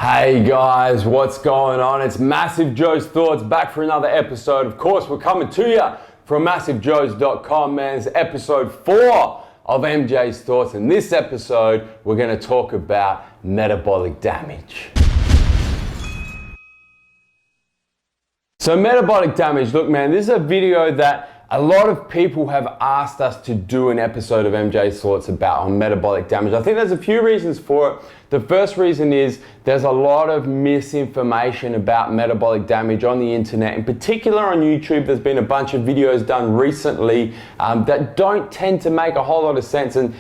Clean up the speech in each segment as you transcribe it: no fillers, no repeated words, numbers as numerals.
Hey guys, what's going on? It's MassiveJoes Thoughts back for another episode. Of course, we're coming to you from MassiveJoes.com, man. It's episode 4 of MJ's Thoughts. In this episode, we're going to talk about metabolic damage. So metabolic damage, look man, this is a video that a lot of people have asked us to do an episode of MJ's Thoughts about on metabolic damage. I think there's a few reasons for it. The first reason is there's a lot of misinformation about metabolic damage on the internet. In particular on YouTube, there's been a bunch of videos done recently that don't tend to make a whole lot of sense, and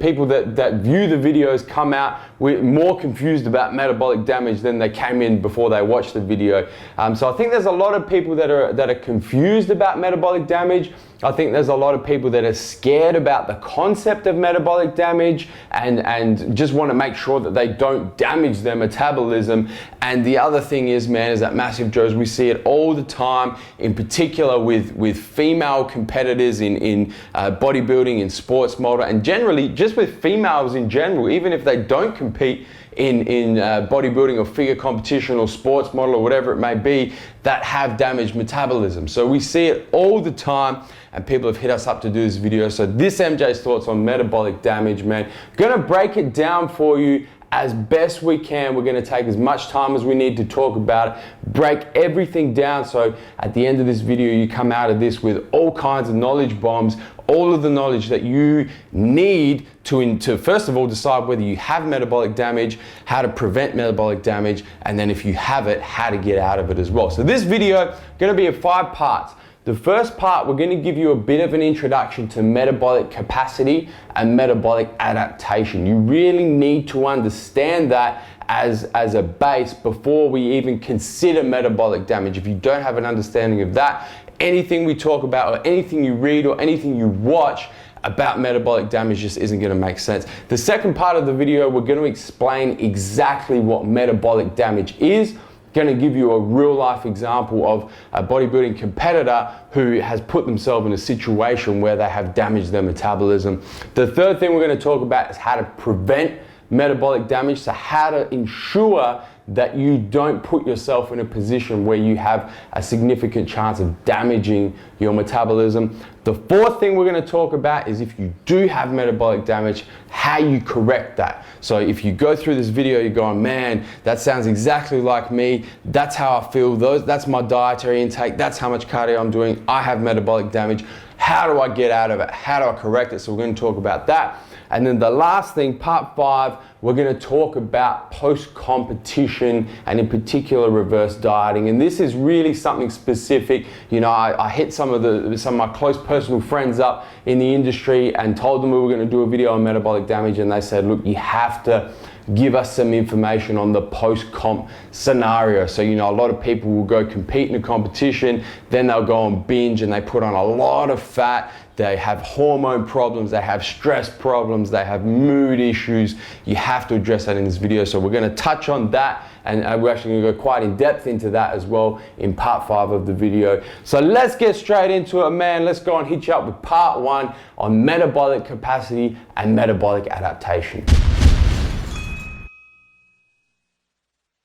people that view the videos come out with more confused about metabolic damage than they came in before they watched the video. So I think there's a lot of people that are confused about metabolic damage. I think there's a lot of people that are scared about the concept of metabolic damage and just want to make sure that they don't damage their metabolism. And the other thing is, man, is that MassiveJoes, we see it all the time, in particular with female competitors in bodybuilding, in sports model, and generally just with females in general, even if they don't compete in bodybuilding or figure competition or sports model or whatever it may be, that have damaged metabolism. So we see it all the time, and people have hit us up to do this video. So this MJ's Thoughts on metabolic damage, man. Gonna break it down for you as best we can. We're gonna take as much time as we need to talk about it, break everything down, so at the end of this video you come out of this with all kinds of knowledge bombs, all of the knowledge that you need to first of all decide whether you have metabolic damage, how to prevent metabolic damage, and then if you have it, how to get out of it as well. So this video gonna be in 5 parts. The first part, we're going to give you a bit of an introduction to metabolic capacity and metabolic adaptation. You really need to understand that as a base before we even consider metabolic damage. If you don't have an understanding of that, anything we talk about or anything you read or anything you watch about metabolic damage just isn't going to make sense. The second part of the video, we're going to explain exactly what metabolic damage is. Going to give you a real life example of a bodybuilding competitor who has put themselves in a situation where they have damaged their metabolism. The third thing we're going to talk about is how to prevent metabolic damage, so how to ensure that you don't put yourself in a position where you have a significant chance of damaging your metabolism. The fourth thing we're going to talk about is if you do have metabolic damage, how you correct that. So if you go through this video, you're going, man, that sounds exactly like me. That's how I feel. That's my dietary intake. That's how much cardio I'm doing. I have metabolic damage. How do I get out of it? How do I correct it? So we're going to talk about that. And then the last thing, part 5, we're going to talk about post-competition and in particular reverse dieting. And this is really something specific. You know, I hit some of my close personal friends up in the industry and told them we were going to do a video on metabolic damage, and they said, look, you have to give us some information on the post-comp scenario. So, you know, a lot of people will go compete in a competition, then they'll go on binge and they put on a lot of fat. They have hormone problems, they have stress problems, they have mood issues. You have to address that in this video. So we're going to touch on that, and we're actually going to go quite in depth into that as well in part 5 of the video. So let's get straight into it, man. Let's go and hit you up with part 1 on metabolic capacity and metabolic adaptation.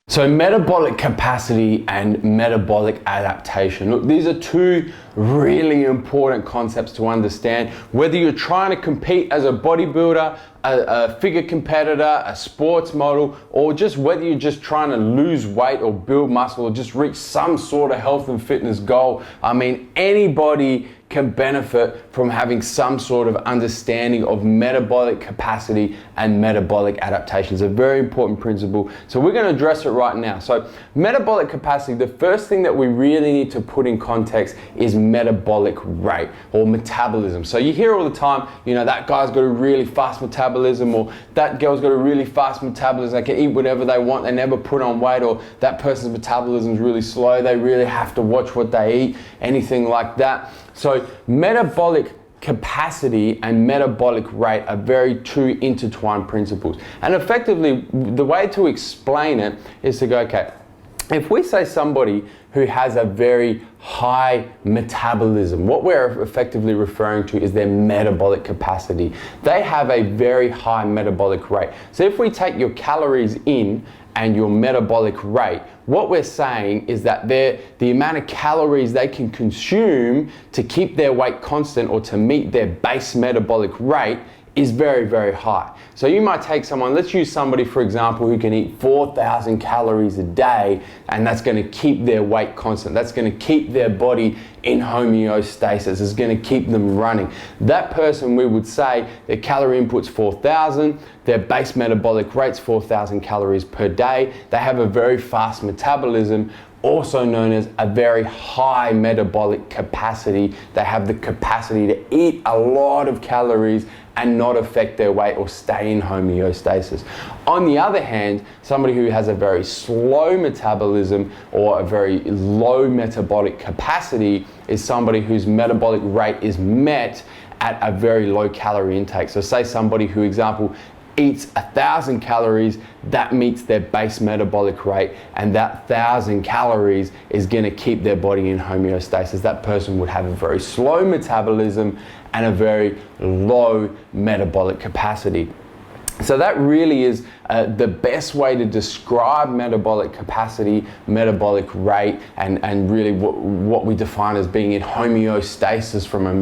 So metabolic capacity and metabolic adaptation. Look, these are 2 really important concepts to understand. Whether you're trying to compete as a bodybuilder, a figure competitor, a sports model, or just whether you're just trying to lose weight or build muscle or just reach some sort of health and fitness goal. I mean, anybody can benefit from having some sort of understanding of metabolic capacity and metabolic adaptation. It's a very important principle. So we're going to address it right now. So metabolic capacity, the first thing that we really need to put in context is metabolic rate or metabolism. So you hear all the time, you know, that guy's got a really fast metabolism, or that girl's got a really fast metabolism, they can eat whatever they want, they never put on weight, or that person's metabolism is really slow, they really have to watch what they eat, anything like that. So metabolic capacity and metabolic rate are very 2 intertwined principles. And effectively, the way to explain it is to go, okay, if we say somebody who has a very high metabolism, what we're effectively referring to is their metabolic capacity. They have a very high metabolic rate. So if we take your calories in and your metabolic rate, what we're saying is that the amount of calories they can consume to keep their weight constant or to meet their base metabolic rate is very, very high. So you might take someone, let's use somebody, for example, who can eat 4,000 calories a day, and that's gonna keep their weight constant. That's gonna keep their body in homeostasis. It's gonna keep them running. That person, we would say, their calorie input's 4,000, their base metabolic rate's 4,000 calories per day. They have a very fast metabolism, also known as a very high metabolic capacity. They have the capacity to eat a lot of calories and not affect their weight or stay in homeostasis. On the other hand, somebody who has a very slow metabolism or a very low metabolic capacity is somebody whose metabolic rate is met at a very low calorie intake. So say somebody who, example, eats 1,000 calories, that meets their base metabolic rate, and that 1,000 calories is gonna keep their body in homeostasis. That person would have a very slow metabolism and a very low metabolic capacity. So that really is the best way to describe metabolic capacity, metabolic rate, and really what we define as being in homeostasis from a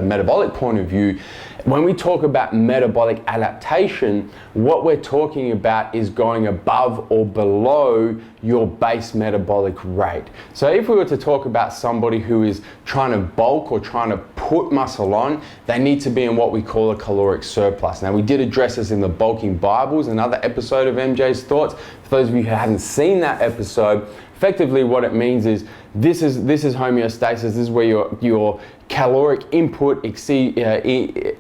metabolic point of view. When we talk about metabolic adaptation, what we're talking about is going above or below your base metabolic rate. So if we were to talk about somebody who is trying to bulk or trying to put muscle on, they need to be in what we call a caloric surplus. Now, we did address this in the Bulking Bibles, another episode of MJ's Thoughts. For those of you who haven't seen that episode, effectively what it means is this is homeostasis. This is where your caloric input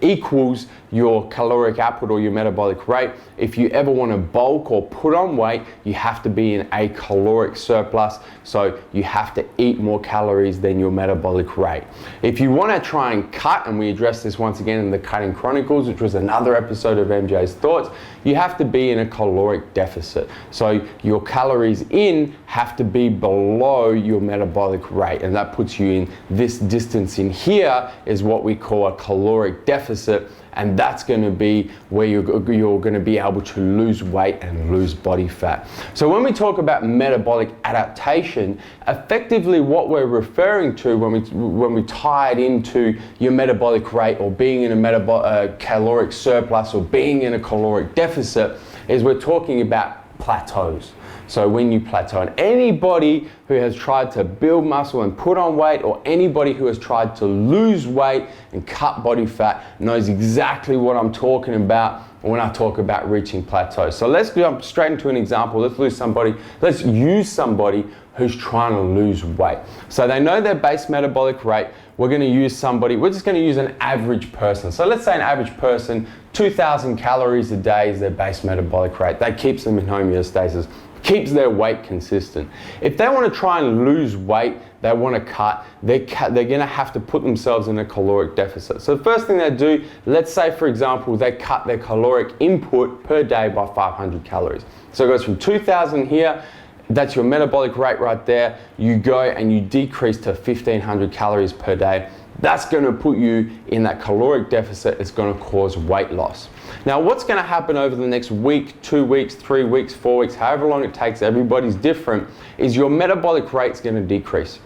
equals your caloric output or your metabolic rate. If you ever want to bulk or put on weight, you have to be in a caloric surplus. So you have to eat more calories than your metabolic rate. If you want to try and cut, and we addressed this once again in the Cutting Chronicles, which was another episode of MJ's Thoughts, you have to be in a caloric deficit. So your calories in have to be below your metabolic rate, and that puts you in this distance in here is what we call a caloric deficit, and that's going to be where you're going to be able to lose weight and lose body fat. So when we talk about metabolic adaptation, effectively what we're referring to when we tie it into your metabolic rate or being in a caloric surplus or being in a caloric deficit is we're talking about plateaus. So when you plateau, and anybody who has tried to build muscle and put on weight, or anybody who has tried to lose weight and cut body fat knows exactly what I'm talking about when I talk about reaching plateaus. So let's jump straight into an example. Let's use somebody who's trying to lose weight. So they know their base metabolic rate. We're just going to use an average person. So let's say an average person, 2,000 calories a day is their base metabolic rate. That keeps them in homeostasis, keeps their weight consistent. If they want to try and lose weight, they want to cut, they're going to have to put themselves in a caloric deficit. So the first thing they do, let's say for example, they cut their caloric input per day by 500 calories. So it goes from 2,000 here, that's your metabolic rate right there. You go and you decrease to 1,500 calories per day. That's going to put you in that caloric deficit. It's going to cause weight loss. Now, what's going to happen over the next week, 2 weeks, 3 weeks, 4 weeks, however long it takes, everybody's different, is your metabolic rate's going to decrease.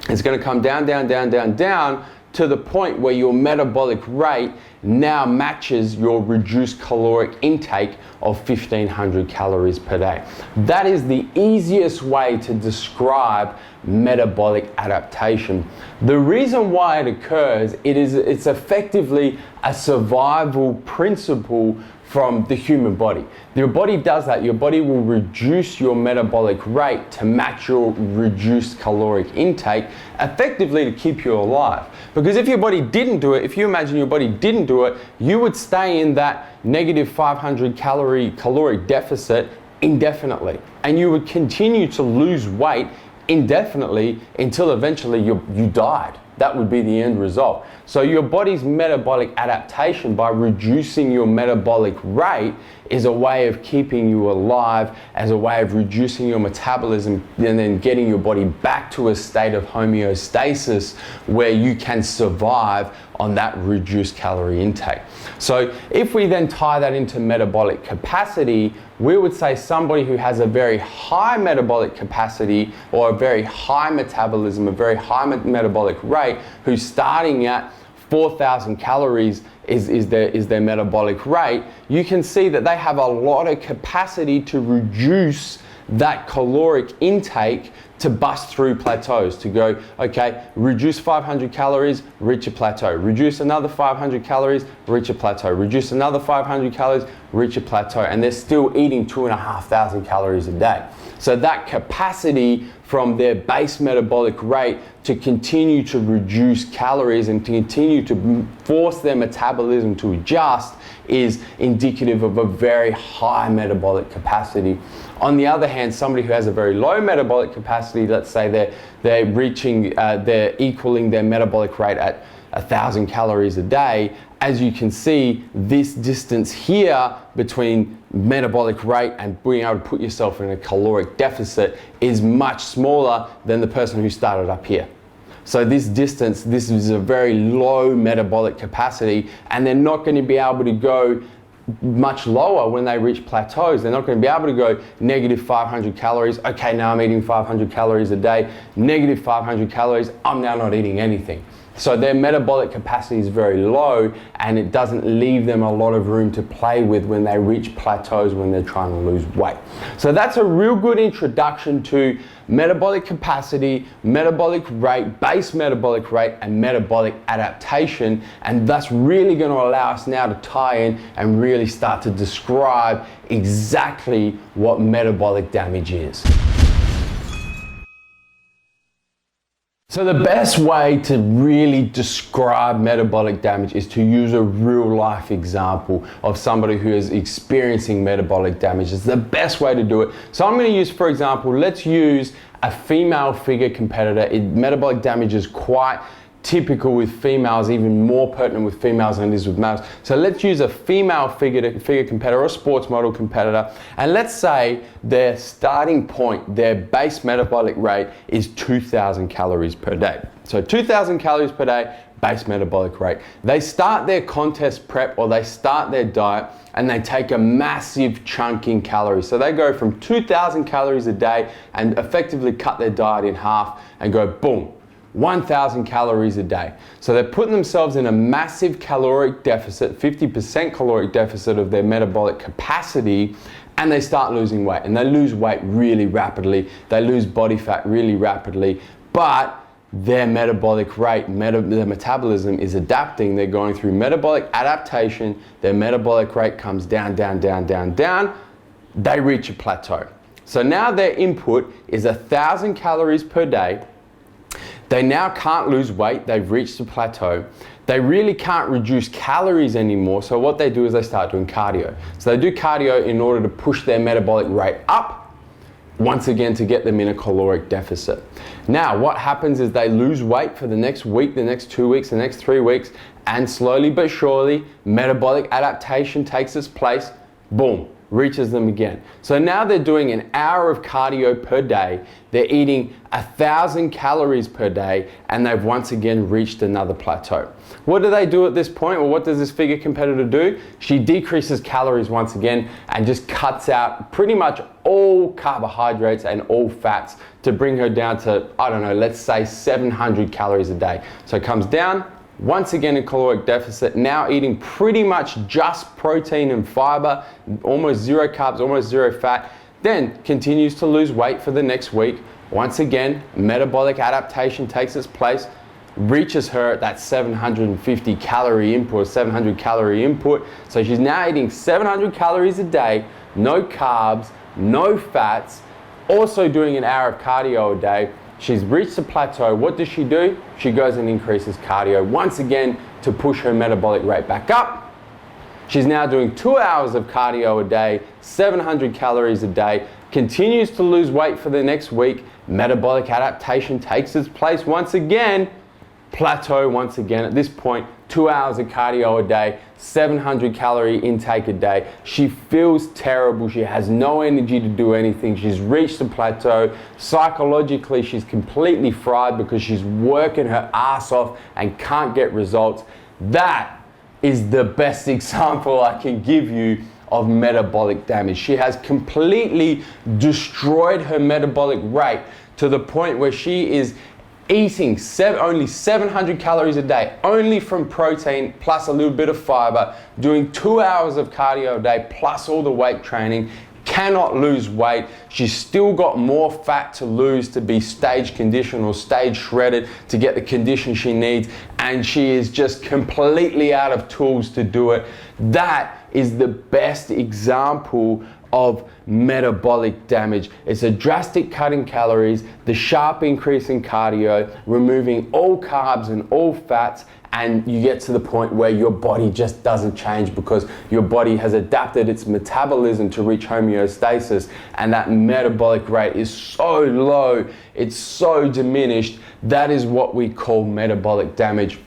It's going to come down, down, down, down, down to the point where your metabolic rate now matches your reduced caloric intake of 1,500 calories per day. That is the easiest way to describe metabolic adaptation. The reason why it occurs, it's effectively a survival principle from the human body. Your body does that. Your body will reduce your metabolic rate to match your reduced caloric intake, effectively to keep you alive. Because if your body didn't do it, if you imagine your body didn't do it, you would stay in that negative 500 caloric deficit indefinitely. And you would continue to lose weight indefinitely until eventually you died. That would be the end result. So your body's metabolic adaptation by reducing your metabolic rate is a way of keeping you alive, as a way of reducing your metabolism and then getting your body back to a state of homeostasis where you can survive on that reduced calorie intake. So if we then tie that into metabolic capacity, we would say somebody who has a very high metabolic capacity or a very high metabolism, a very high metabolic rate, who's starting at 4,000 calories is their metabolic rate, you can see that they have a lot of capacity to reduce that caloric intake to bust through plateaus, to go, okay, reduce 500 calories, reach a plateau, reduce another 500 calories, reach a plateau, reduce another 500 calories, reach a plateau, and they're still eating 2,500 calories a day. So that capacity from their base metabolic rate to continue to reduce calories and to continue to force their metabolism to adjust is indicative of a very high metabolic capacity. On the other hand, somebody who has a very low metabolic capacity, let's say they're equaling their metabolic rate at 1,000 calories a day. As you can see, this distance here between metabolic rate and being able to put yourself in a caloric deficit is much smaller than the person who started up here. So this distance, this is a very low metabolic capacity, and they're not going to be able to go much lower when they reach plateaus. They're not going to be able to go negative 500 calories. Okay, now I'm eating 500 calories a day. Negative 500 calories, I'm now not eating anything. So their metabolic capacity is very low, and it doesn't leave them a lot of room to play with when they reach plateaus when they're trying to lose weight. So that's a real good introduction to metabolic capacity, metabolic rate, base metabolic rate, and metabolic adaptation. And that's really going to allow us now to tie in and really start to describe exactly what metabolic damage is. So the best way to really describe metabolic damage is to use a real life example of somebody who is experiencing metabolic damage. It's the best way to do it. So I'm going to use, for example, let's use a female figure competitor. Metabolic damage is quite typical with females, even more pertinent with females than it is with males. So let's use a female figure competitor or sports model competitor, and let's say their starting point, their base metabolic rate is 2,000 calories per day. So 2,000 calories per day, base metabolic rate. They start their contest prep or they start their diet and they take a massive chunk in calories. So they go from 2,000 calories a day and effectively cut their diet in half and go boom, 1,000 calories a day. So they're putting themselves in a massive caloric deficit, 50% caloric deficit of their metabolic capacity, and they start losing weight. And they lose weight really rapidly. They lose body fat really rapidly, but their metabolic rate, their metabolism is adapting. They're going through metabolic adaptation. Their metabolic rate comes down, down, down, down, down. They reach a plateau. So now their input is 1,000 calories per day. They now can't lose weight, they've reached a plateau. They really can't reduce calories anymore, so what they do is they start doing cardio. So they do cardio in order to push their metabolic rate up, once again to get them in a caloric deficit. Now what happens is they lose weight for the next week, the next 2 weeks, the next 3 weeks, and slowly but surely metabolic adaptation takes its place, boom, reaches them again. So now they're doing an hour of cardio per day, they're eating 1,000 calories per day, and they've once again reached another plateau. What do they do at this point? Well, what does this figure competitor do? She decreases calories once again and just cuts out pretty much all carbohydrates and all fats to bring her down to, I don't know, let's say 700 calories a day. So it comes down, once again in caloric deficit, now eating pretty much just protein and fiber, almost zero carbs, almost zero fat, then continues to lose weight for the next week. Once again, metabolic adaptation takes its place, reaches her at that 750 calorie input, 700 calorie input. So she's now eating 700 calories a day, no carbs, no fats, also doing an hour of cardio a day. She's reached the plateau. What does she do? She goes and increases cardio once again to push her metabolic rate back up. She's now doing 2 hours of cardio a day, 700 calories a day, continues to lose weight for the next week. Metabolic adaptation takes its place once again. Plateau once again. At this point, 2 hours of cardio a day, 700 calorie intake a day. She feels terrible. She has no energy to do anything. She's reached a plateau. Psychologically, she's completely fried because she's working her ass off and can't get results. That is the best example I can give you of metabolic damage. She has completely destroyed her metabolic rate to the point where she is eating only 700 calories a day, only from protein plus a little bit of fiber, doing 2 hours of cardio a day plus all the weight training, cannot lose weight. She's still got more fat to lose to be stage conditioned or stage shredded to get the condition she needs, and she is just completely out of tools to do it. That is the best example of metabolic damage. It's a drastic cut in calories, the sharp increase in cardio, removing all carbs and all fats, and you get to the point where your body just doesn't change because your body has adapted its metabolism to reach homeostasis, and that metabolic rate is so low, it's so diminished. That is what we call metabolic damage.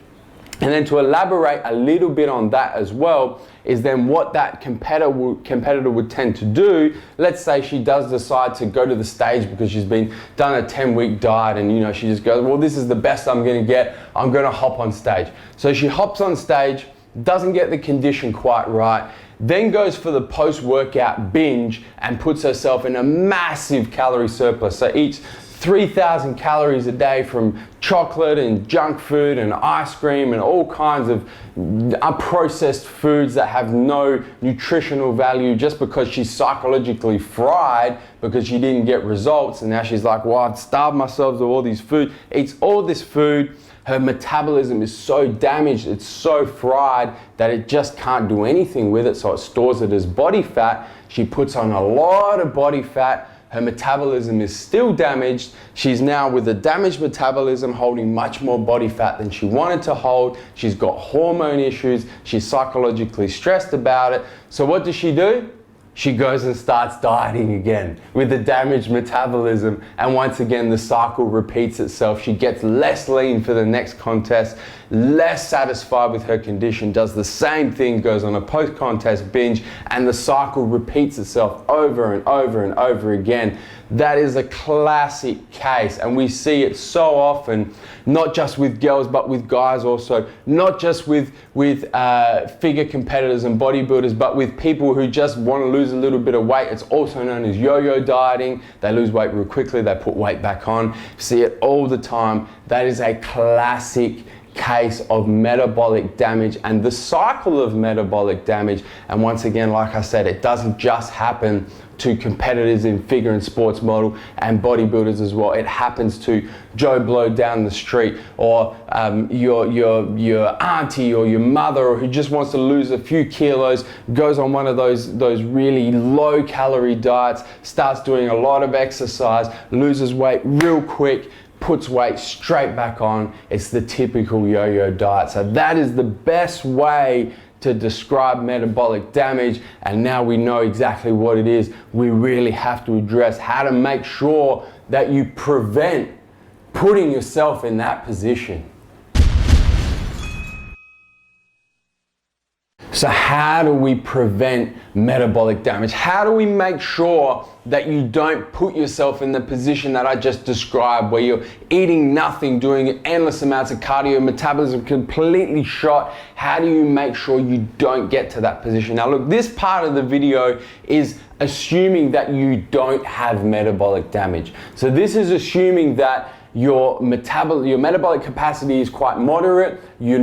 And then to elaborate a little bit on that as well, is then what that competitor would tend to do. Let's say she does decide to go to the stage because she's done a 10-week diet, and she just goes, well, this is the best I'm gonna get, I'm gonna hop on stage. So she hops on stage, doesn't get the condition quite right, then goes for the post-workout binge and puts herself in a massive calorie surplus. So eats 3,000 calories a day from chocolate and junk food and ice cream and all kinds of unprocessed foods that have no nutritional value, just because she's psychologically fried because she didn't get results, and now she's like, well, I've starved myself of all these food, eats all this food. Her metabolism is so damaged, it's so fried that it just can't do anything with it, so it stores it as body fat. She puts on a lot of body fat. Her metabolism is still damaged. She's now, with a damaged metabolism, holding much more body fat than she wanted to hold. She's got hormone issues. She's psychologically stressed about it. So what does she do? She goes and starts dieting again with a damaged metabolism, and once again the cycle repeats itself. She gets less lean for the next contest, less satisfied with her condition, does the same thing, goes on a post-contest binge, and the cycle repeats itself over and over and over again. That is a classic case, and we see it so often, not just with girls but with guys also, not just with figure competitors and bodybuilders, but with people who just want to lose a little bit of weight. It's also known as yo-yo dieting. They lose weight real quickly, they put weight back on. See it all the time. That is a classic case of metabolic damage and the cycle of metabolic damage. And once again, like I said, it doesn't just happen to competitors in figure and sports model and bodybuilders as well. It happens to Joe Blow down the street, or your auntie or your mother, or who just wants to lose a few kilos, goes on one of those really low calorie diets, starts doing a lot of exercise, loses weight real quick, puts weight straight back on. It's the typical yo-yo diet. So that is the best way to describe metabolic damage, and now we know exactly what it is. We really have to address how to make sure that you prevent putting yourself in that position. So how do we prevent metabolic damage? How do we make sure that you don't put yourself in the position that I just described, where you're eating nothing, doing endless amounts of cardio, metabolism completely shot? How do you make sure you don't get to that position? Now look, this part of the video is assuming that you don't have metabolic damage. So this is assuming that your metabolic capacity is quite moderate, you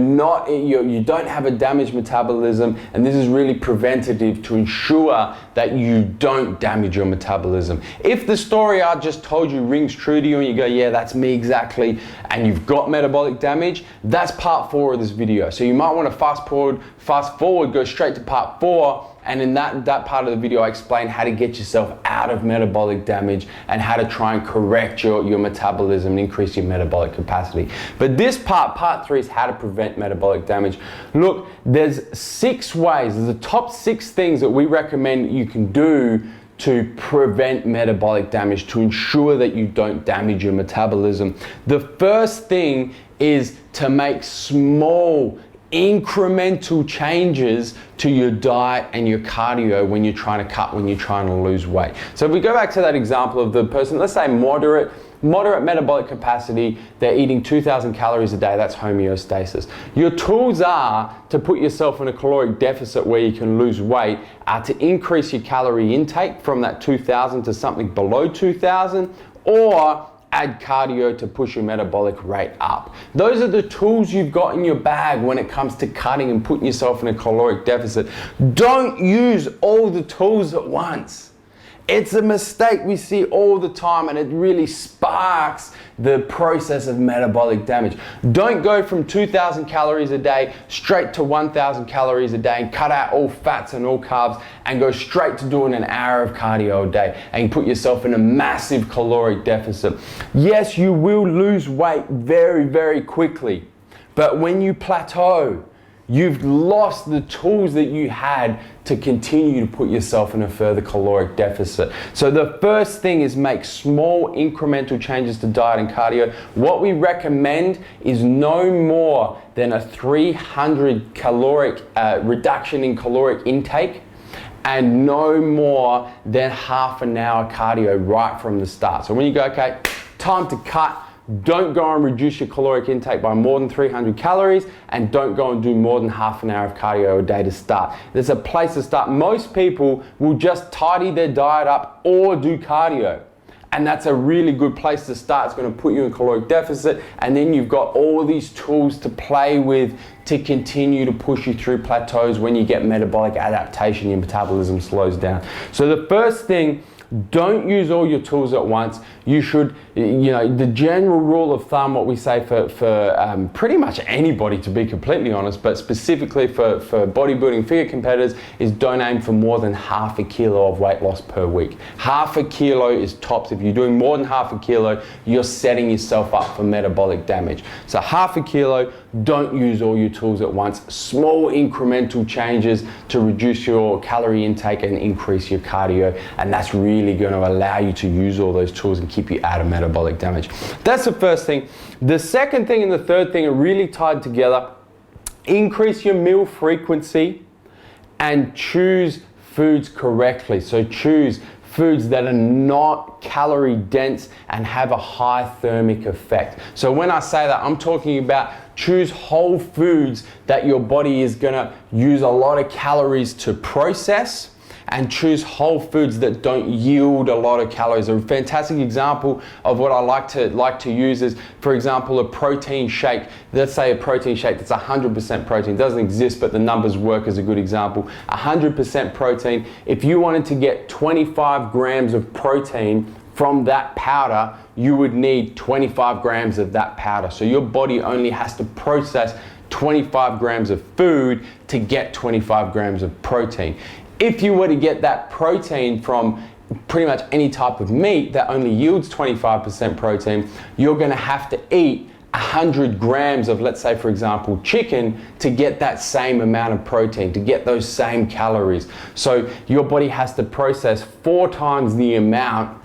don't have a damaged metabolism, and this is really preventative to ensure that you don't damage your metabolism. If the story I just told you rings true to you and you go, yeah, that's me exactly, and you've got metabolic damage, that's part 4 of this video. So you might want to fast forward, go straight to part 4, and in that part of the video I explain how to get yourself out of metabolic damage and how to try and correct your metabolism and increase your metabolic capacity. But this part 3, is how to prevent metabolic damage. Look, there's 6 ways, there's the top 6 things that we recommend you can do to prevent metabolic damage, to ensure that you don't damage your metabolism. The first thing is to make small, incremental changes to your diet and your cardio when you're trying to cut, when you're trying to lose weight. So if we go back to that example of the person, let's say moderate metabolic capacity, they're eating 2,000 calories a day, that's homeostasis. Your tools are to put yourself in a caloric deficit where you can lose weight, to increase your calorie intake from that 2,000 to something below 2,000, or add cardio to push your metabolic rate up. Those are the tools you've got in your bag when it comes to cutting and putting yourself in a caloric deficit. Don't use all the tools at once. It's a mistake we see all the time, and it really sparks the process of metabolic damage. Don't go from 2,000 calories a day straight to 1,000 calories a day and cut out all fats and all carbs and go straight to doing an hour of cardio a day and put yourself in a massive caloric deficit. Yes, you will lose weight very, very quickly, but when you plateau, you've lost the tools that you had to continue to put yourself in a further caloric deficit. So the first thing is make small incremental changes to diet and cardio. What we recommend is no more than a 300 caloric reduction in caloric intake, and no more than half an hour cardio right from the start. So when you go, okay, time to cut, don't go and reduce your caloric intake by more than 300 calories, and don't go and do more than half an hour of cardio a day to start. There's a place to start. Most people will just tidy their diet up or do cardio, and that's a really good place to start. It's going to put you in caloric deficit, and then you've got all these tools to play with to continue to push you through plateaus. When you get metabolic adaptation, your metabolism slows down. So the first thing, don't use all your tools at once. You should, the general rule of thumb, what we say for pretty much anybody, to be completely honest, but specifically for bodybuilding figure competitors, is don't aim for more than half a kilo of weight loss per week. Half a kilo is tops. If you're doing more than half a kilo, you're setting yourself up for metabolic damage. So half a kilo, don't use all your tools at once. Small incremental changes to reduce your calorie intake and increase your cardio, and that's really going to allow you to use all those tools and keep you out of metabolic damage. That's the first thing. The second thing and the third thing are really tied together. Increase your meal frequency and choose foods correctly. So choose foods that are not calorie dense and have a high thermic effect. So when I say that, I'm talking about choose whole foods that your body is gonna use a lot of calories to process, and choose whole foods that don't yield a lot of calories. A fantastic example of what I like to use is, for example, a protein shake. Let's say a protein shake that's 100% protein. It doesn't exist, but the numbers work as a good example. 100% protein. If you wanted to get 25 grams of protein from that powder, you would need 25 grams of that powder. So your body only has to process 25 grams of food to get 25 grams of protein. If you were to get that protein from pretty much any type of meat that only yields 25% protein, you're gonna have to eat 100 grams of, let's say for example, chicken to get that same amount of protein, to get those same calories. So your body has to process 4 times the amount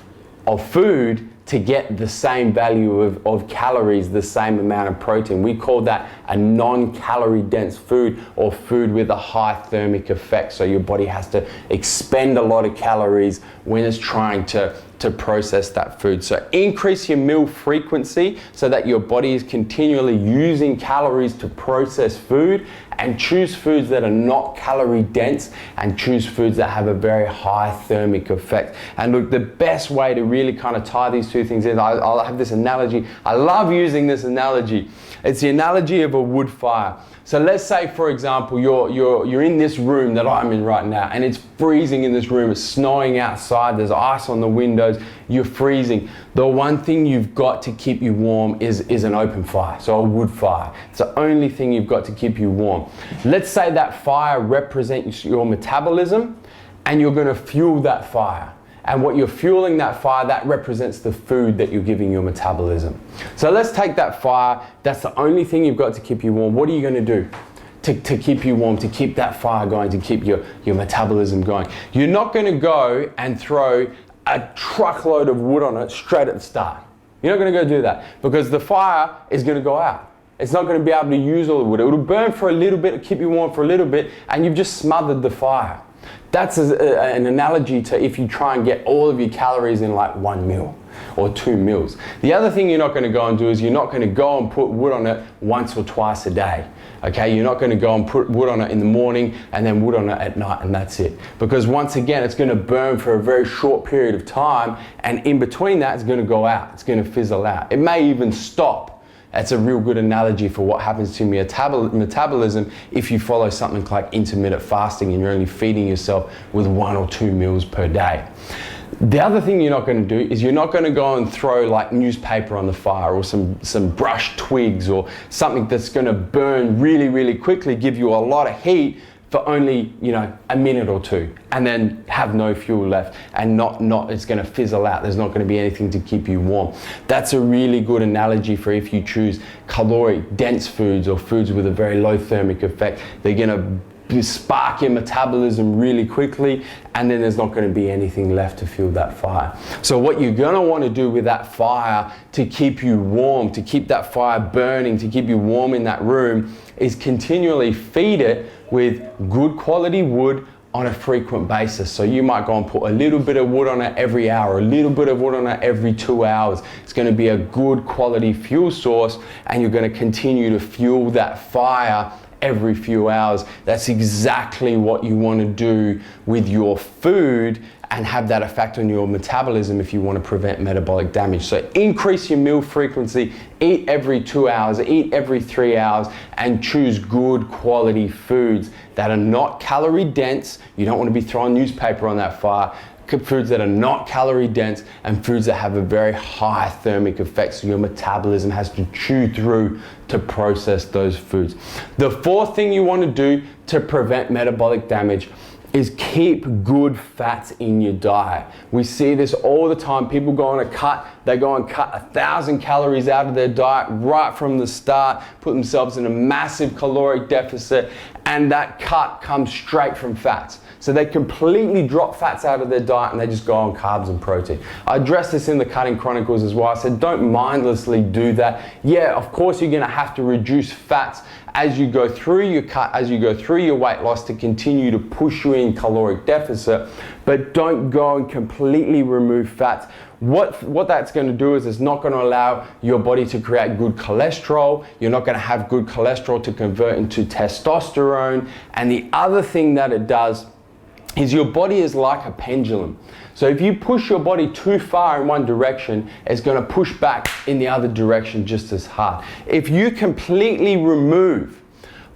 of food to get the same value of calories, the same amount of protein. We call that a non-calorie dense food, or food with a high thermic effect. So your body has to expend a lot of calories when it's trying to process that food. So increase your meal frequency so that your body is continually using calories to process food, and choose foods that are not calorie dense, and choose foods that have a very high thermic effect. And look, the best way to really kind of tie these two things in, I'll have this analogy. I love using this analogy. It's the analogy of a wood fire. So let's say, for example, you're in this room that I'm in right now, and it's freezing in this room. It's snowing outside. There's ice on the windows. You're freezing. The one thing you've got to keep you warm is an open fire, so a wood fire. It's the only thing you've got to keep you warm. Let's say that fire represents your metabolism, and you're going to fuel that fire. And what you're fueling that fire, that represents the food that you're giving your metabolism. So let's take that fire. That's the only thing you've got to keep you warm. What are you going to do to keep you warm, to keep that fire going, to keep your metabolism going? You're not going to go and throw a truckload of wood on it straight at the start. You're not going to go do that, because the fire is going to go out. It's not going to be able to use all the wood. It will burn for a little bit, keep you warm for a little bit, and you've just smothered the fire. That's an analogy to if you try and get all of your calories in like 1 meal or 2 meals. The other thing you're not going to go and do is you're not going to go and put wood on it once or twice a day. Okay, you're not going to go and put wood on it in the morning and then wood on it at night and that's it. Because once again, it's going to burn for a very short period of time, and in between that, it's going to go out. It's going to fizzle out. It may even stop. That's a real good analogy for what happens to metabolism if you follow something like intermittent fasting and you're only feeding yourself with 1 or 2 meals per day. The other thing you're not going to do is you're not going to go and throw like newspaper on the fire or some brush twigs or something that's going to burn really, really quickly, give you a lot of heat for only, you know, a minute or two, and then have no fuel left, and it's going to fizzle out. There's not going to be anything to keep you warm. That's a really good analogy for if you choose caloric dense foods or foods with a very low thermic effect. They're going to spark your metabolism really quickly, and then there's not going to be anything left to fuel that fire. So what you're going to want to do with that fire to keep you warm, to keep that fire burning, to keep you warm in that room, is continually feed it with good quality wood on a frequent basis. So you might go and put a little bit of wood on it every hour, a little bit of wood on it every 2 hours. It's going to be a good quality fuel source, and you're going to continue to fuel that fire every few hours. That's exactly what you want to do with your food and have that effect on your metabolism if you want to prevent metabolic damage. So increase your meal frequency, eat every 2 hours, eat every 3 hours, and choose good quality foods that are not calorie dense. You don't want to be throwing newspaper on that fire. Foods that are not calorie dense and foods that have a very high thermic effect, so your metabolism has to chew through to process those foods. The fourth thing you want to do to prevent metabolic damage is keep good fats in your diet. We see this all the time. People go on a cut, they go and cut 1,000 calories out of their diet right from the start, put themselves in a massive caloric deficit, and that cut comes straight from fats. So they completely drop fats out of their diet and they just go on carbs and protein. I addressed this in the Cutting Chronicles as well. I said, don't mindlessly do that. Yeah, of course you're gonna have to reduce fats as you go through your cut, as you go through your weight loss to continue to push you in caloric deficit, but don't go and completely remove fats. What that's going to do is it's not going to allow your body to create good cholesterol. You're not going to have good cholesterol to convert into testosterone. And the other thing that it does is your body is like a pendulum. So if you push your body too far in one direction, it's going to push back in the other direction just as hard. If you completely remove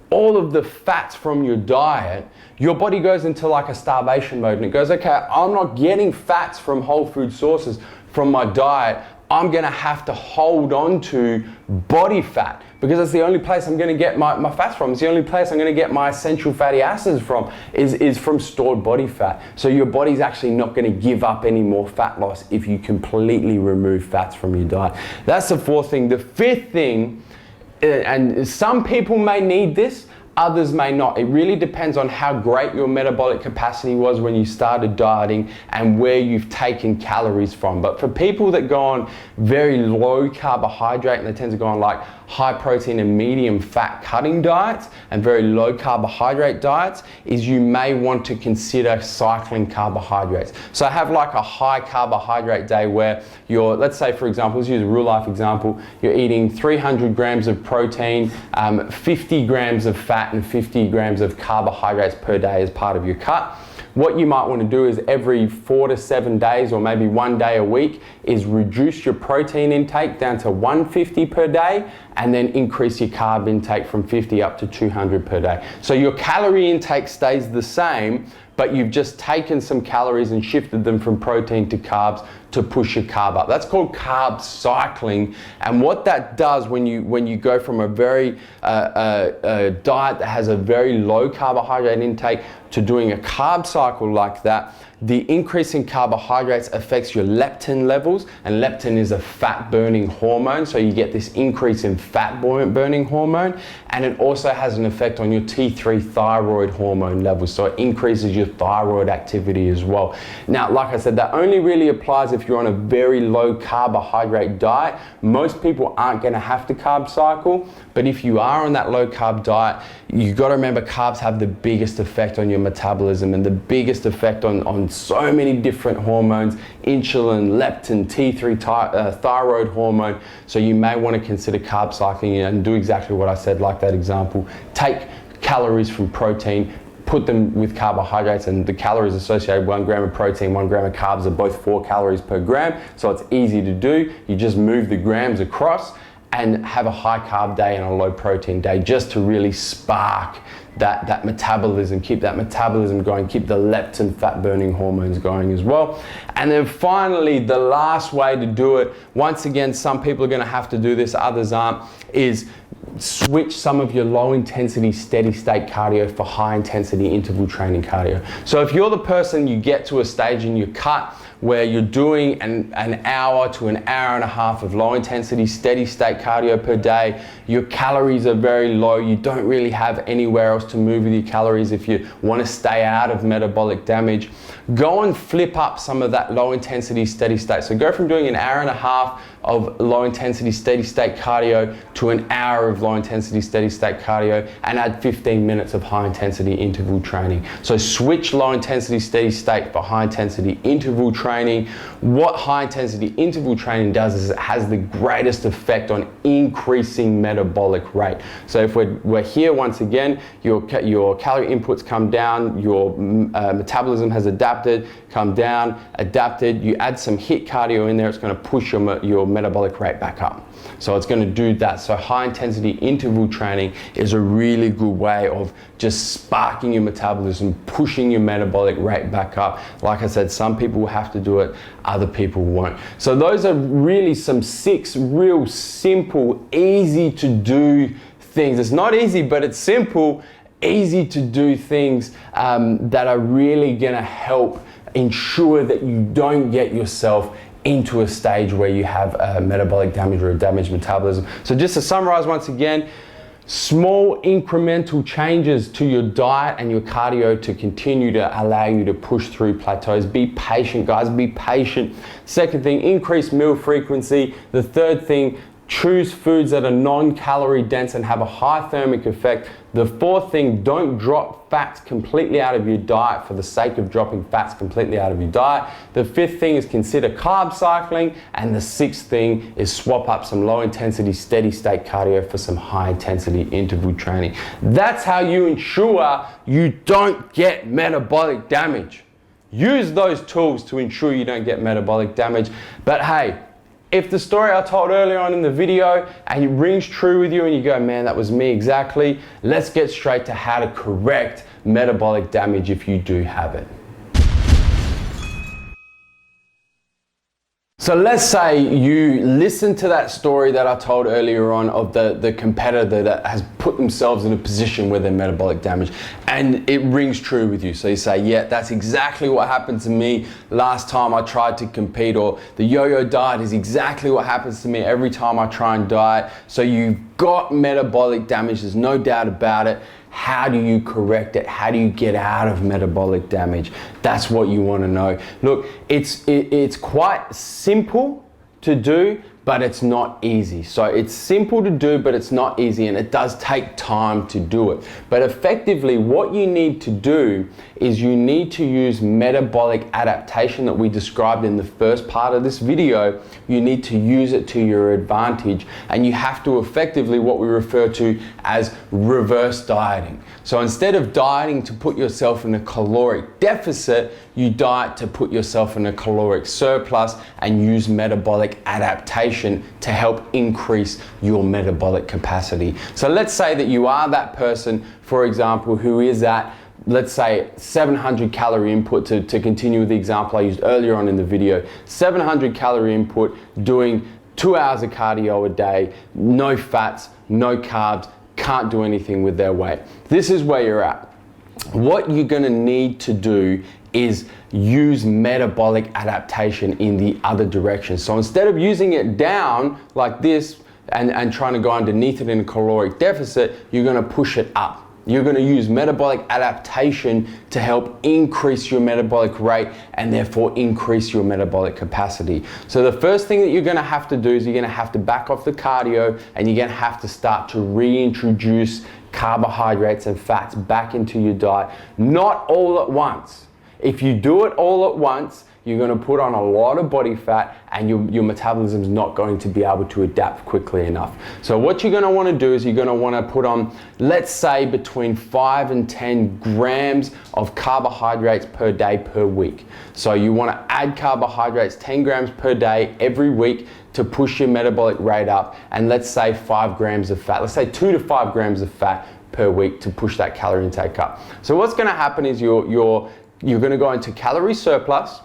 all of the fats from your diet, your body goes into like a starvation mode and it goes, okay, I'm not getting fats from whole food sources from my diet. I'm gonna have to hold on to body fat because that's the only place I'm gonna get my fats from. It's the only place I'm gonna get my essential fatty acids from is from stored body fat. So your body's actually not gonna give up any more fat loss if you completely remove fats from your diet. That's the fourth thing. The fifth thing, and some people may need this, others may not. It really depends on how great your metabolic capacity was when you started dieting and where you've taken calories from. But for people that go on very low carbohydrate, and they tend to go on like high protein and medium fat cutting diets and very low carbohydrate diets, is you may want to consider cycling carbohydrates. So have like a high carbohydrate day where you're, let's say for example, let's use a real life example, you're eating 300 grams of protein, 50 grams of fat and 50 grams of carbohydrates per day as part of your cut. What you might want to do is every 4 to 7 days or maybe 1 day a week is reduce your protein intake down to 150 per day and then increase your carb intake from 50 up to 200 per day. So your calorie intake stays the same, but you've just taken some calories and shifted them from protein to carbs to push your carb up. That's called carb cycling. And what that does when you go from a very a diet that has a very low carbohydrate intake to doing a carb cycle like that, the increase in carbohydrates affects your leptin levels, and leptin is a fat burning hormone, so you get this increase in fat burning hormone, and it also has an effect on your T3 thyroid hormone levels, so it increases your thyroid activity as well. Now, like I said, that only really applies if if you're on a very low carbohydrate diet, most people aren't going to have to carb cycle. But if you are on that low carb diet, you got to remember carbs have the biggest effect on your metabolism and the biggest effect on so many different hormones, insulin, leptin, T3, thyroid hormone. So you may want to consider carb cycling and do exactly what I said, like that example. Take calories from protein, put them with carbohydrates, and the calories associated, 1 gram of protein, 1 gram of carbs are both 4 calories per gram. So it's easy to do. You just move the grams across and have a high carb day and a low protein day, just to really spark that metabolism, keep that metabolism going, keep the leptin, fat burning hormones going as well. And then finally, the last way to do it, once again, some people are going to have to do this, others aren't, is switch some of your low intensity steady state cardio for high intensity interval training cardio. So if you're the person, you get to a stage in your cut where you're doing an hour to an hour and a half of low intensity steady state cardio per day, your calories are very low, you don't really have anywhere else to move with your calories if you want to stay out of metabolic damage, go and flip up some of that low intensity steady state. So go from doing an hour and a half of low intensity steady state cardio to an hour of low intensity steady state cardio, and add 15 minutes of high intensity interval training. So switch low intensity steady state for high intensity interval training. What high intensity interval training does is it has the greatest effect on increasing metabolic rate. So if we're here once again, your calorie inputs come down, your metabolism has adapted, come down, adapted, you add some HIIT cardio in there, it's going to push your metabolic rate back up. So it's going to do that. So high intensity interval training is a really good way of just sparking your metabolism, pushing your metabolic rate back up. Like I said, some people will have to do it, other people won't. So those are really some 6 real simple, easy to do things. It's not easy, but it's simple, easy to do things that are really going to help ensure that you don't get yourself into a stage where you have metabolic damage or a damaged metabolism. So just to summarize once again, small incremental changes to your diet and your cardio to continue to allow you to push through plateaus. Be patient, guys, be patient. Second thing, increase meal frequency. The third thing, choose foods that are non-calorie dense and have a high thermic effect. The fourth thing, don't drop fats completely out of your diet for the sake of dropping fats completely out of your diet. The fifth thing is consider carb cycling. And the sixth thing is swap up some low intensity steady state cardio for some high intensity interval training. That's how you ensure you don't get metabolic damage. Use those tools to ensure you don't get metabolic damage. But hey, if the story I told earlier on in the video and it rings true with you and you go, man, that was me exactly, let's get straight to how to correct metabolic damage if you do have it. So let's say you listen to that story that I told earlier on of the competitor that has put themselves in a position where they're metabolic damaged, and it rings true with you. So you say, yeah, that's exactly what happened to me last time I tried to compete, or the yo-yo diet is exactly what happens to me every time I try and diet. So you've got metabolic damage, there's no doubt about it. How do you correct it? How do you get out of metabolic damage? That's what you want to know. Look, it's quite simple to do, but it's not easy. So it's simple to do, but it's not easy, and it does take time to do it. But effectively, what you need to do is you need to use metabolic adaptation that we described in the first part of this video. You need to use it to your advantage, and you have to effectively what we refer to as reverse dieting. So instead of dieting to put yourself in a caloric deficit, you diet to put yourself in a caloric surplus and use metabolic adaptation to help increase your metabolic capacity. So let's say that you are that person, for example, who is at, let's say, 700 calorie input, to continue with the example I used earlier on in the video, 700 calorie input, doing 2 hours of cardio a day, no fats, no carbs, can't do anything with their weight. This is where you're at. What you're gonna need to do is use metabolic adaptation in the other direction. So instead of using it down like this and trying to go underneath it in a caloric deficit, you're gonna push it up. you're going to use metabolic adaptation to help increase your metabolic rate and therefore increase your metabolic capacity. So the first thing that you're going to have to do is you're going to have to back off the cardio, and you're going to have to start to reintroduce carbohydrates and fats back into your diet, not all at once. If you do it all at once, you're going to put on a lot of body fat, and your metabolism is not going to be able to adapt quickly enough. So what you're going to want to do is you're going to want to put on, let's say, between 5 and 10 grams of carbohydrates per day per week. So you want to add carbohydrates 10 grams per day every week to push your metabolic rate up, and let's say 5 grams of fat. Let's say 2 to 5 grams of fat per week to push that calorie intake up. So what's going to happen is you're going to go into calorie surplus,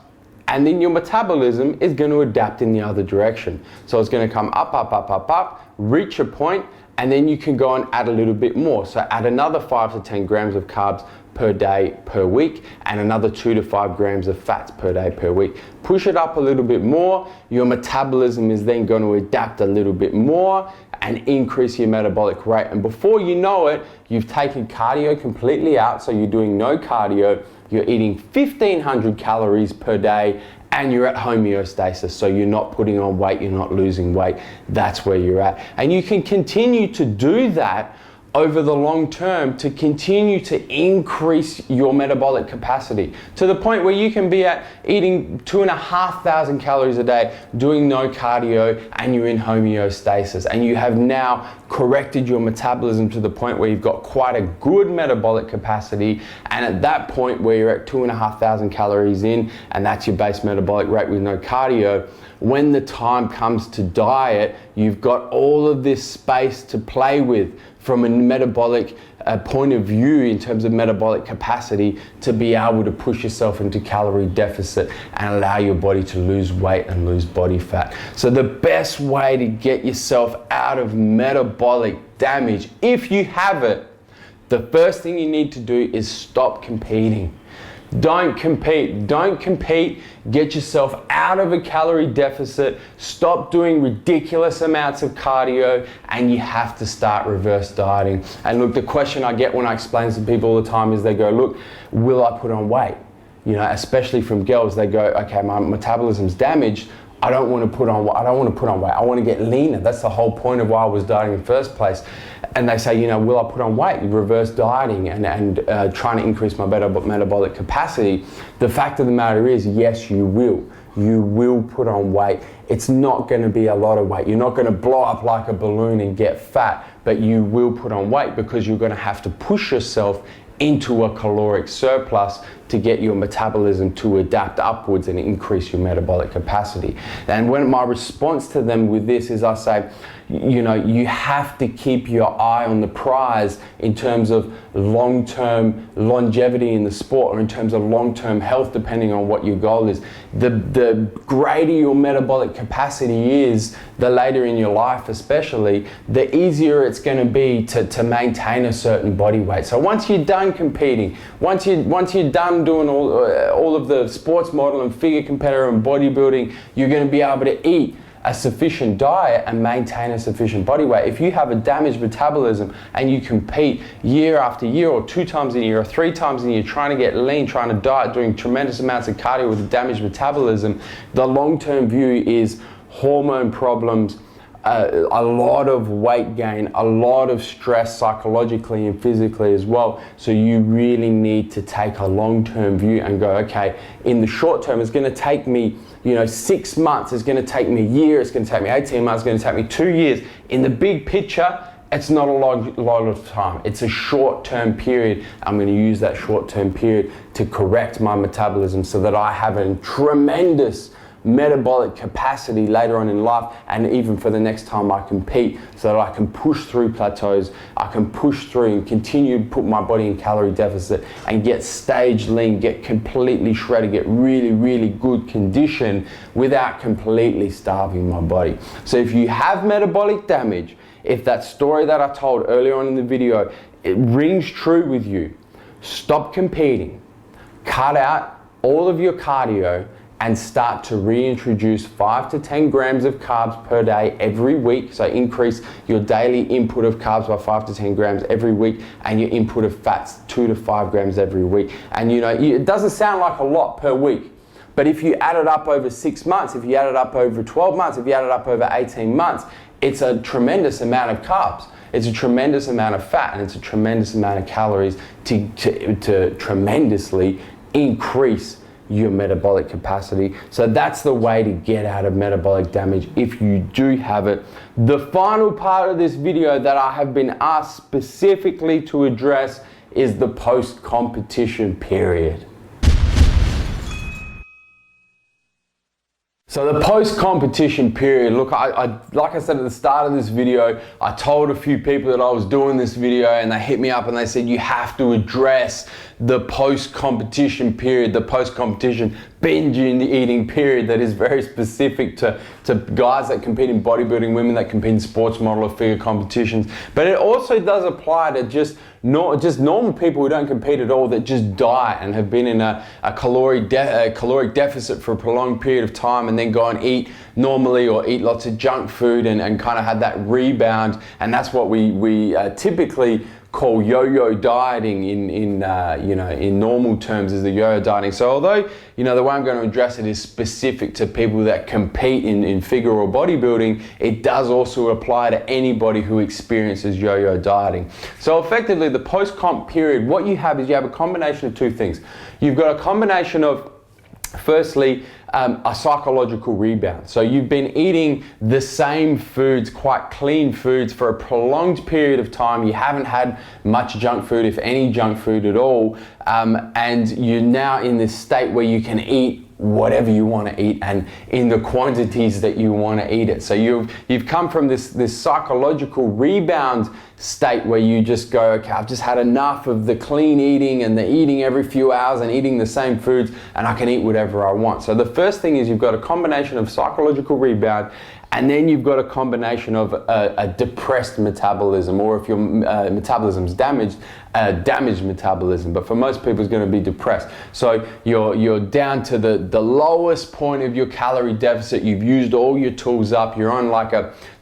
and then your metabolism is going to adapt in the other direction. So it's going to come up, up, up, up, up, reach a point, and then you can go and add a little bit more. So add another 5 to 10 grams of carbs per day per week, and another 2 to 5 grams of fats per day per week. Push it up a little bit more. Your metabolism is then going to adapt a little bit more and increase your metabolic rate. And before you know it, you've taken cardio completely out. So you're doing no cardio. You're eating 1,500 calories per day, and you're at homeostasis. So you're not putting on weight, you're not losing weight. That's where you're at. And you can continue to do that over the long term to continue to increase your metabolic capacity to the point where you can be at eating 2,500 calories a day, doing no cardio, and you're in homeostasis. And you have now corrected your metabolism to the point where you've got quite a good metabolic capacity. And at that point where you're at 2,500 calories in, and that's your base metabolic rate with no cardio, when the time comes to diet, you've got all of this space to play with from a metabolic point of view in terms of metabolic capacity to be able to push yourself into calorie deficit and allow your body to lose weight and lose body fat. So the best way to get yourself out of metabolic damage, if you have it, the first thing you need to do is stop competing. Don't compete. Don't compete. Get yourself out of a calorie deficit. Stop doing ridiculous amounts of cardio, and you have to start reverse dieting. And look, the question I get when I explain to people all the time is they go, look, will I put on weight? You know, especially from girls, they go, okay, my metabolism's damaged. I don't want to put on weight. I want to get leaner. That's the whole point of why I was dieting in the first place. And they say, you know, will I put on weight? Reverse dieting and trying to increase my metabolic capacity. The fact of the matter is, yes, you will. You will put on weight. It's not going to be a lot of weight. You're not going to blow up like a balloon and get fat, but you will put on weight because you're going to have to push yourself into a caloric surplus to get your metabolism to adapt upwards and increase your metabolic capacity. And when my response to them with this is I say, you know, you have to keep your eye on the prize in terms of long-term longevity in the sport, or in terms of long-term health, depending on what your goal is. The greater your metabolic capacity is, the later in your life especially, the easier it's going to be to maintain a certain body weight. So once you're done competing, once you're done doing all of the sports model and figure competitor and bodybuilding, you're going to be able to eat a sufficient diet and maintain a sufficient body weight. If you have a damaged metabolism and you compete year after year, or 2 times a year, or 3 times a year, trying to get lean, trying to diet, doing tremendous amounts of cardio with a damaged metabolism, the long-term view is hormone problems, a lot of weight gain, a lot of stress psychologically and physically as well. So you really need to take a long-term view and go, okay, in the short term, it's going to take me 6 months, it's going to take me a year, it's going to take me 18 months, it's going to take me 2 years. In the big picture, it's not a lot of time. It's a short-term period. I'm going to use that short-term period to correct my metabolism so that I have a tremendous metabolic capacity later on in life, and even for the next time I compete, so that I can push through plateaus, I can push through and continue to put my body in calorie deficit and get stage lean, get completely shredded, get really, really good condition without completely starving my body. So if you have metabolic damage, if that story that I told earlier on in the video, it rings true with you, stop competing, cut out all of your cardio, and start to reintroduce 5 to 10 grams of carbs per day every week. So increase your daily input of carbs by 5 to 10 grams every week, and your input of fats 2 to 5 grams every week. And it doesn't sound like a lot per week, but if you add it up over 6 months, if you add it up over 12 months, if you add it up over 18 months, it's a tremendous amount of carbs. It's a tremendous amount of fat, and it's a tremendous amount of calories to tremendously increase your metabolic capacity. So that's the way to get out of metabolic damage if you do have it. The final part of this video that I have been asked specifically to address is the post-competition period. So the post-competition period, look, like I said at the start of this video, I told a few people that I was doing this video, and they hit me up and they said, you have to address the post-competition period, the post-competition binge eating period that is very specific to guys that compete in bodybuilding, women that compete in sports model or figure competitions. But it also does apply to just normal people who don't compete at all, that just diet and have been in a caloric deficit for a prolonged period of time, and then go and eat normally or eat lots of junk food and kind of had that rebound. And that's what we typically call yo-yo dieting in normal terms, is the yo-yo dieting. So although the way I'm going to address it is specific to people that compete in figure or bodybuilding, it does also apply to anybody who experiences yo-yo dieting. So effectively, the post-comp period, what you have is you have a combination of two things. You've got a combination of, firstly, a psychological rebound. So you've been eating the same foods, quite clean foods, for a prolonged period of time. You haven't had much junk food, if any junk food at all, and you're now in this state where you can eat whatever you want to eat and in the quantities that you want to eat it. So you've come from this psychological rebound state where you just go, okay, I've just had enough of the clean eating and the eating every few hours and eating the same foods, and I can eat whatever I want. So the first thing is you've got a combination of psychological rebound, and then you've got a combination of a depressed metabolism, or if your metabolism's damaged, damaged metabolism. But for most people, it's going to be depressed. So you're down to the lowest point of your calorie deficit. You've used all your tools up. You're on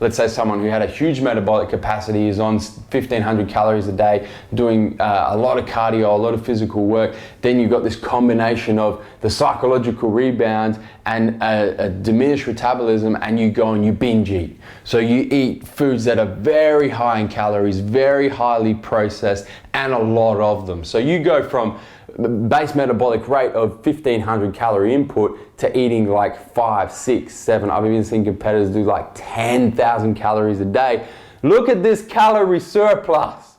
let's say someone who had a huge metabolic capacity is on 1,500 calories a day, doing a lot of cardio, a lot of physical work. Then you've got this combination of the psychological rebound and a diminished metabolism, and you go and you binge eat. So you eat foods that are very high in calories, very highly processed, and a lot of them. So you go from base metabolic rate of 1,500 calorie input to eating like 5, 6, 7. I've even seen competitors do like 10,000 calories a day. Look at this calorie surplus.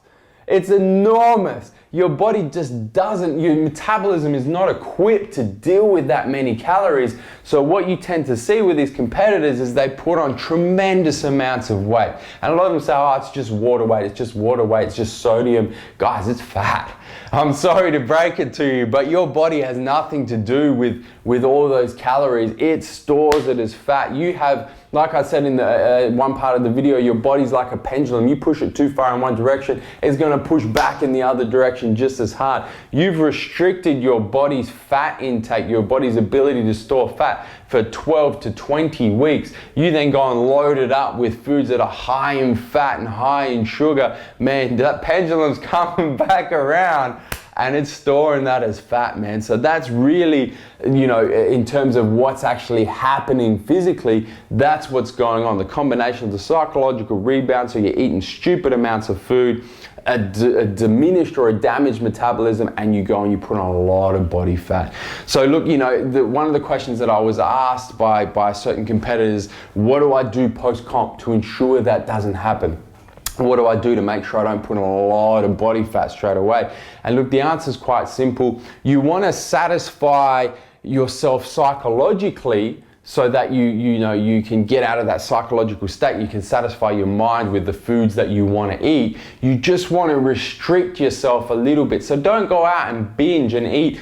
It's enormous. Your body just doesn't, your metabolism is not equipped to deal with that many calories. So what you tend to see with these competitors is they put on tremendous amounts of weight. And a lot of them say, oh, it's just water weight, it's just water weight, it's just sodium. Guys, it's fat. I'm sorry to break it to you, but your body has nothing to do with all those calories. It stores it as fat. You have, like I said in the one part of the video, your body's like a pendulum. You push it too far in one direction, it's going to push back in the other direction just as hard. You've restricted your body's fat intake, your body's ability to store fat for 12 to 20 weeks. You then go and load it up with foods that are high in fat and high in sugar. Man, that pendulum's coming back around, and it's storing that as fat, man. So that's really, in terms of what's actually happening physically, that's what's going on. The combination of the psychological rebound, so you're eating stupid amounts of food, a diminished or a damaged metabolism, and you go and you put on a lot of body fat. So look, one of the questions that I was asked by certain competitors, what do I do post-comp to ensure that doesn't happen? What do I do to make sure I don't put on a lot of body fat straight away? And look, the answer is quite simple. You want to satisfy yourself psychologically so that you can get out of that psychological state. You can satisfy your mind with the foods that you want to eat. You just want to restrict yourself a little bit. So don't go out and binge and eat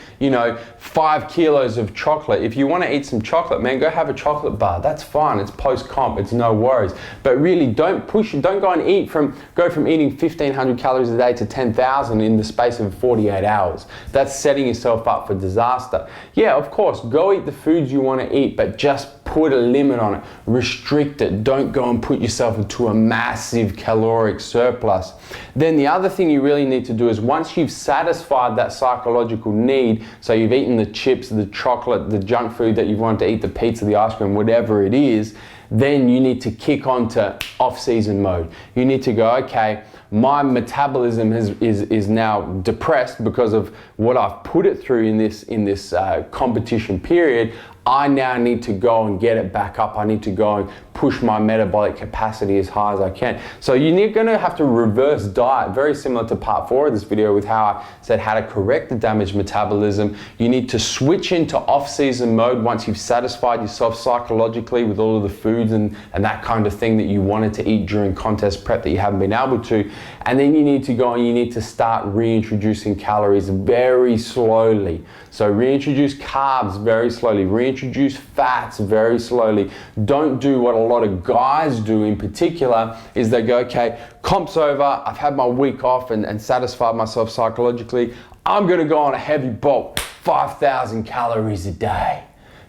5 kilos of chocolate. If you want to eat some chocolate, man, go have a chocolate bar. That's fine. It's post-comp. It's no worries. But really, don't go and go from eating 1,500 calories a day to 10,000 in the space of 48 hours. That's setting yourself up for disaster. Yeah, of course, go eat the foods you want to eat, but just put a limit on it. Restrict it. Don't go and put yourself into a massive caloric surplus. Then the other thing you really need to do is, once you've satisfied that psychological need, so you've eaten the chips, the chocolate, the junk food that you want to eat, the pizza, the ice cream, whatever it is, then you need to kick on to off-season mode. You need to go, okay, my metabolism is now depressed because of what I've put it through in this competition period. I now need to go and get it back up. I need to go and push my metabolic capacity as high as I can. So you're going to have to reverse diet, very similar to part 4 of this video with how I said how to correct the damaged metabolism. You need to switch into off-season mode once you've satisfied yourself psychologically with all of the foods and that kind of thing that you wanted to eat during contest prep that you haven't been able to. And then you need to go and you need to start reintroducing calories very slowly. So reintroduce carbs very slowly, reintroduce fats very slowly. Don't do what a lot of guys do in particular, is they go, okay, comp's over, I've had my week off and satisfied myself psychologically, I'm gonna go on a heavy bulk, 5,000 calories a day.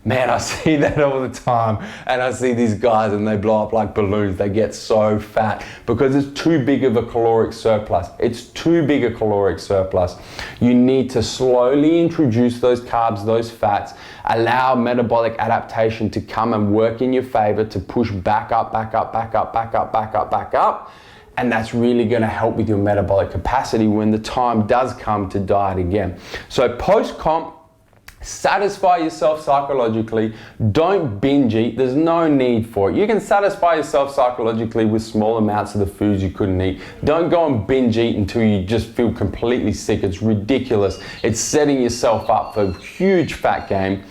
Man, I see that all the time, and I see these guys and they blow up like balloons. They get so fat because it's too big of a caloric surplus. It's too big a caloric surplus. You need to slowly introduce those carbs, those fats, allow metabolic adaptation to come and work in your favor to push back up, back up, back up, back up, back up, back up. And that's really gonna help with your metabolic capacity when the time does come to diet again. So post-comp, satisfy yourself psychologically. Don't binge eat. There's no need for it. You can satisfy yourself psychologically with small amounts of the foods you couldn't eat. Don't go and binge eat until you just feel completely sick. It's ridiculous. It's setting yourself up for a huge fat gain.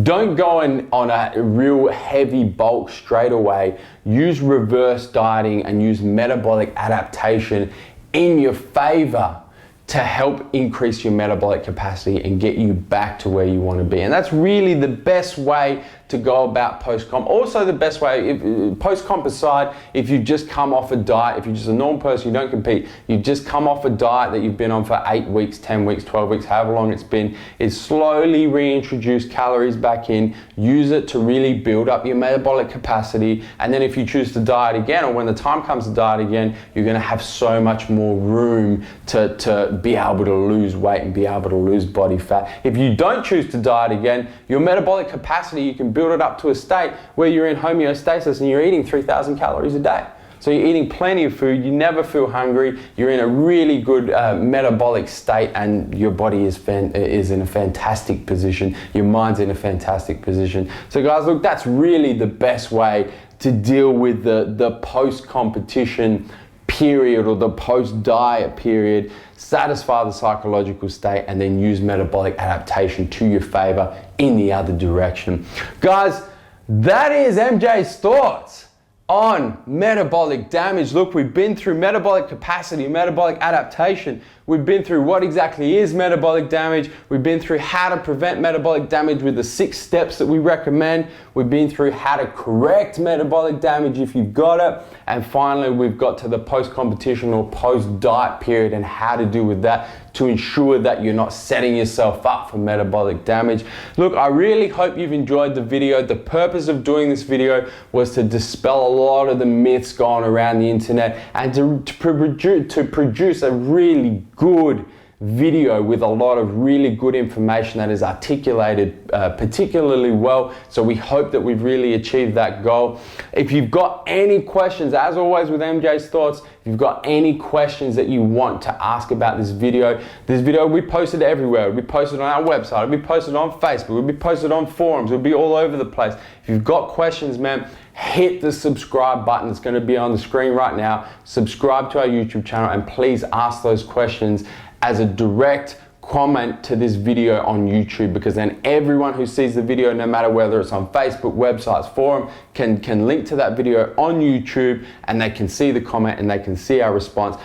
Don't go on a real heavy bulk straight away. Use reverse dieting and use metabolic adaptation in your favor to help increase your metabolic capacity and get you back to where you want to be. And that's really the best way to go about post-comp. Also the best way, post-comp aside, if you just come off a diet, if you're just a normal person, you don't compete, you just come off a diet that you've been on for 8 weeks, 10 weeks, 12 weeks, however long it's been, is slowly reintroduce calories back in, use it to really build up your metabolic capacity. And then if you choose to diet again, or when the time comes to diet again, you're gonna have so much more room to be able to lose weight and be able to lose body fat. If you don't choose to diet again, your metabolic capacity, you can build it up to a state where you're in homeostasis and you're eating 3,000 calories a day. So you're eating plenty of food, you never feel hungry, you're in a really good metabolic state, and your body is in a fantastic position, your mind's in a fantastic position. So guys, look, that's really the best way to deal with the post-competition period or the post-diet period. Satisfy the psychological state and then use metabolic adaptation to your favor in the other direction. Guys, that is MJ's thoughts on metabolic damage. Look, we've been through metabolic capacity, metabolic adaptation. We've been through what exactly is metabolic damage. We've been through how to prevent metabolic damage with the 6 steps that we recommend. We've been through how to correct metabolic damage if you've got it. And finally, we've got to the post-competition or post-diet period and how to do with that to ensure that you're not setting yourself up for metabolic damage. Look, I really hope you've enjoyed the video. The purpose of doing this video was to dispel a lot of the myths going around the internet and to produce a really good video with a lot of really good information that is articulated particularly well. So we hope that we've really achieved that goal. If you've got any questions, as always with MJ's Thoughts, if you've got any questions that you want to ask about this video will be posted everywhere. It'll be posted on our website, it'll be posted on Facebook, it'll be posted on forums, it'll be all over the place. If you've got questions, man, hit the subscribe button. It's going to be on the screen right now. Subscribe to our YouTube channel and please ask those questions as a direct comment to this video on YouTube, because then everyone who sees the video, no matter whether it's on Facebook, websites, forum, can link to that video on YouTube, and they can see the comment and they can see our response.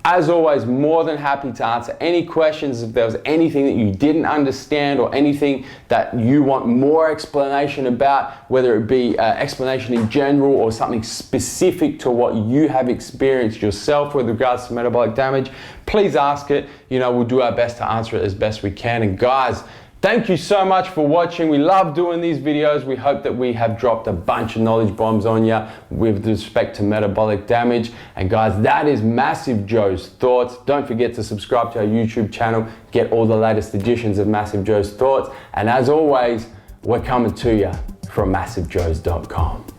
As always, more than happy to answer any questions. If there was anything that you didn't understand or anything that you want more explanation about, whether it be explanation in general or something specific to what you have experienced yourself with regards to metabolic damage, please ask it. You know, we'll do our best to answer it as best we can. And guys, thank you so much for watching. We love doing these videos. We hope that we have dropped a bunch of knowledge bombs on you with respect to metabolic damage. And guys, that is Massive Joe's Thoughts. Don't forget to subscribe to our YouTube channel, get all the latest editions of Massive Joe's Thoughts. And as always, we're coming to you from MassiveJoes.com.